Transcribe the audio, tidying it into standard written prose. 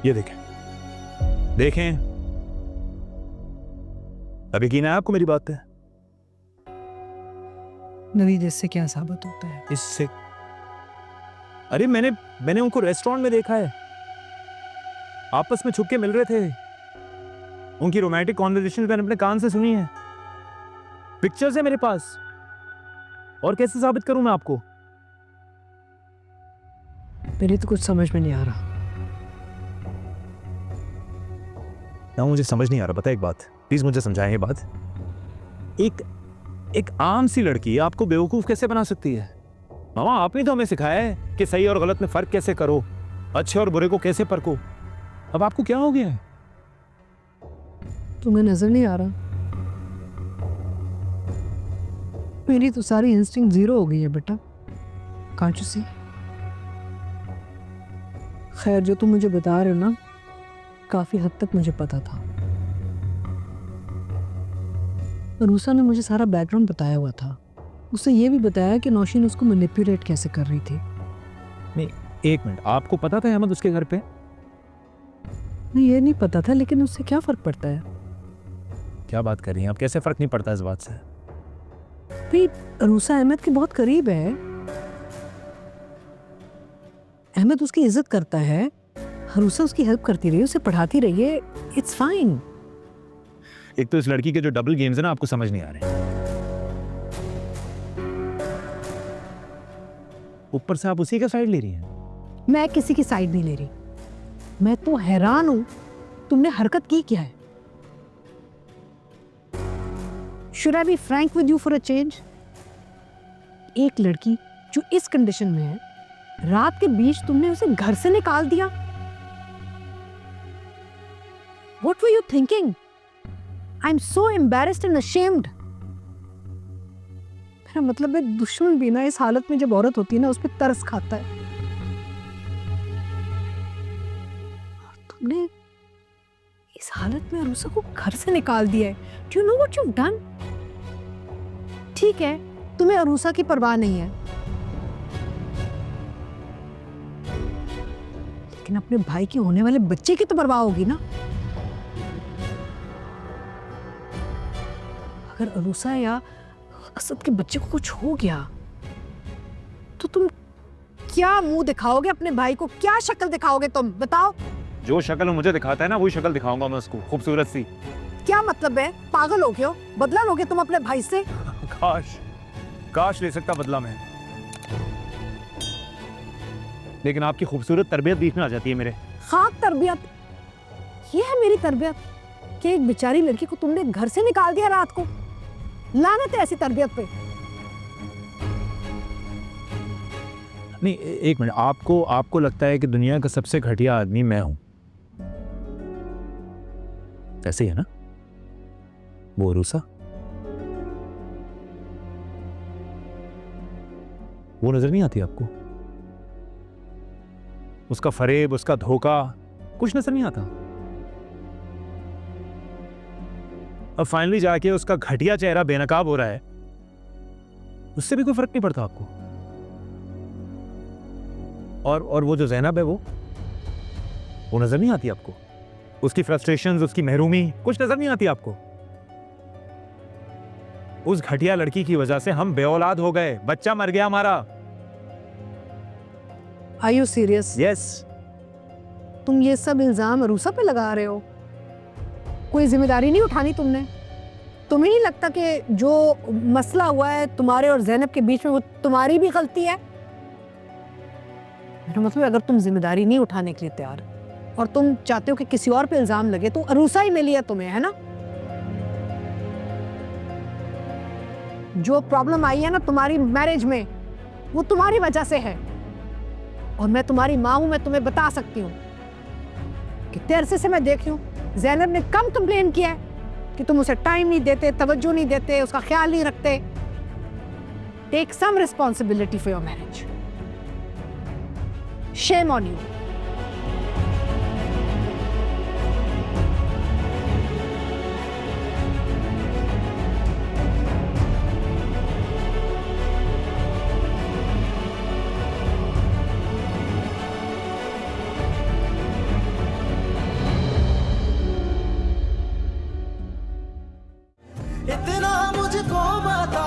ये देखें, देखें, अब यकीन है आपको मेरी बात पे? नवीद, इससे क्या साबित होता है? इससे, अरे मैंने उनको रेस्टोरेंट में देखा है, आपस में छुप के मिल रहे थे, उनकी रोमांटिक कॉन्वर्सेशन मैंने अपने कान से सुनी है, पिक्चर्स है मेरे पास। और कैसे साबित करूं मैं आपको? मेरी तो कुछ समझ में नहीं आ रहा। ना मुझे समझ नहीं आ रहा। बता एक बात, प्लीज मुझे समझाएं ये बात। एक आम सी लड़की आपको बेवकूफ कैसे बना सकती है? मामा, आपने तो हमें सिखाया है कि सही और गलत में फर्क कैसे करो, अच्छे और बुरे को कैसे परखो। अब आपको क्या हो गया है? तुम्हें नजर नहीं आ रहा? मेरी तो सारी इंस्टिंक्ट जीरो हो गई है बेटा। Can't you see? खैर, जो तुम मुझे बता रहे हो ना, काफी हद तक मुझे पता था। रूसा ने मुझे सारा बैकग्राउंड बताया हुआ था। उसने ये भी बताया कि नौशीन उसको मैनिपुलेट कैसे कर रही थी। नहीं, एक मिनट, आपको पता था अहमद उसके घर पे? नहीं, ये नहीं पता था, लेकिन उससे क्या फर्क पड़ता है? क्या बात कर रही हैं आप? कैसे फर्क नहीं पड़ता इस बात से? भाई, रूसा अहमद के बहुत करीब है। अहमद उसकी इज्जत करता है, रूसा उसकी हेल्प करती रही, उसे पढ़ाती रही है। It's fine. एक तो इस लड़की के जो डबल गेम्स है ना, आपको समझ नहीं आ रहे। ऊपर से आप उसी का साइड ले रही हैं। मैं किसी की साइड नहीं ले रही। मैं तो हैरान हूं, तुमने हरकत की क्या है? Should I be frank with you for a change? एक लड़की जो इस कंडीशन में है, रात के बीच तुमने उसे घर से निकाल दिया। What were you thinking? I'm so embarrassed and ashamed. मेरा मतलब है, दुश्मन भी ना इस हालत में जब औरत होती है ना, उस पर तरस खाता है। और तुमने इस हालत में अरूसा को घर से निकाल दिया है। Do you know what you've done? ठीक है, तुम्हें अरूसा की परवाह नहीं है, लेकिन अपने भाई के होने वाले बच्चे की तो परवाह होगी ना। अगर अरूसा या असद के बच्चे को कुछ हो गया तो तुम क्या मुंह दिखाओगे अपने भाई को? क्या शक्ल दिखाओगे तुम? बताओ। जो शक्ल मुझे दिखाता है ना, वही शक्ल दिखाऊंगा मैं उसको, खूबसूरत सी। क्या मतलब है? पागल हो गए हो? बदला लोगे तुम अपने भाई से? काश ले सकता बदला मैं, लेकिन आपकी खूबसूरत तरबियत बीच में आ जाती है मेरे। खाक तरबियत? ये है मेरी तरबियत कि एक बेचारी लड़की को तुमने घर से निकाल दिया रात को? लानत है ऐसी तरबियत पे। नहीं, एक मिनट, आपको लगता है कि दुनिया का सबसे घटिया आदमी मैं हूं? ऐसे ही है ना? वो रूसा, वो नजर नहीं आती आपको? उसका फरेब, उसका धोखा, कुछ नजर नहीं आता? अब फाइनली जाके उसका घटिया चेहरा बेनकाब हो रहा है, उससे भी कोई फर्क नहीं पड़ता आपको? और वो जो ज़ैनब है, वो नजर नहीं आती आपको? उसकी फ्रस्ट्रेशंस, उसकी महरूमी, कुछ नजर नहीं आती आपको? उस घटिया लड़की की वजह से हम बेऔलाद हो गए, बच्चा मर गया हमारा। Are you serious? यस। तुम ये सब इल्जाम अरूसा पे लगा रहे हो? कोई जिम्मेदारी नहीं उठानी तुमने? तुम्हें नहीं लगता कि जो मसला हुआ है तुम्हारे और ज़ैनब के बीच में, वो तुम्हारी भी गलती है? मेरा मतलब, अगर तुम जिम्मेदारी नहीं उठाने के लिए तैयार और तुम चाहते हो कि किसी और पे इल्जाम लगे, तो अरूसा ही मिली है तुम्हें, है ना? जो प्रॉब्लम आई है ना तुम्हारी मैरिज में, वो तुम्हारी वजह से है। और मैं तुम्हारी माँ हूं, मैं तुम्हें बता सकती हूँ कि तेरसे से मैं देखी हूँ, ज़ैनब ने कम कंप्लेन किया है कि तुम उसे टाइम नहीं देते, तवज्जो नहीं देते, उसका ख्याल नहीं रखते। Take some responsibility for your marriage. Shame on you. इतना मुझको बता